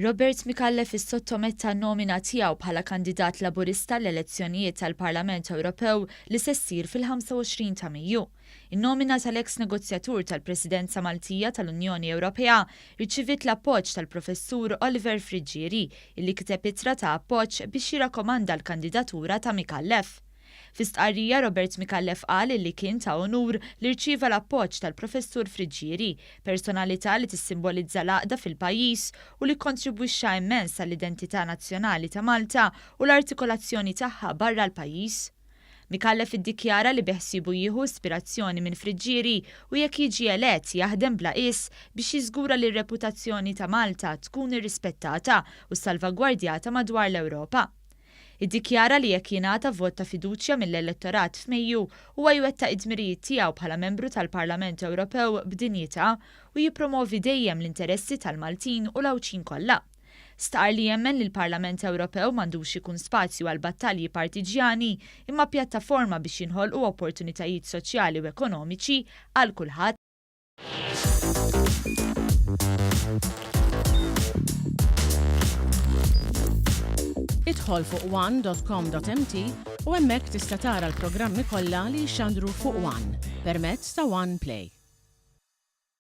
Robert Micallef is-sottometta n-nomina tiegħu bħala kandidat Laburista l-elezzjonijiet tal-Parlament Ewropew li se ssir fil-25 ta' Mejju. In-nomina tal-eks negozjatur tal-Presidenza Maltija tal-Unjoni Ewropea rċiviet l-appoġġ tal-Professur Oliver Friġġieri illi kiteb ittra ta' appoġġ biex jirrakkomanda l-kandidatura ta' Micallef. Fi stqarrija Robert Micallef qal li kien ta' onur li rċieva l-appoġġ tal-Professur Friggieri, personalità li tissimbolizza l-għaqda fil-pajjiż u li kontribwixxa immens għall-identità nazzjonali ta' Malta u l-artikolazzjoni tagħha barra l-pajjiż. Micallef iddikjara li beħsibu jieħu ispirazzjoni minn Friggieri u jekk jiġi elett jaħdem bla qis biex jiżgura li r-reputazzjoni ta' Malta tkun irrispettata u salvagwardjata madwar l-Ewropa. Iddikjara li jekk jingħata vot ta' fiduċja mill-elettorat f'Mejju huwa jwettaq id-dmirijiet tiegħu bħala membru tal-Parlament Ewropew b'dinjità u jippromovi dejjem l-interessi tal-Maltin u l-Awċin kollha. Stqar li jemmen li l-Parlament Ewropew m'għandux ikun spazju għal battalji partiġjani imma pjattaforma biex jinħolqu opportunitajiet soċjali u ekonomiċi għal kulħadd. Idħol fuq one.com.mt u hemmhekk tista' tara l-programmi kollha li jxandru fuq One permezz ta' One Play.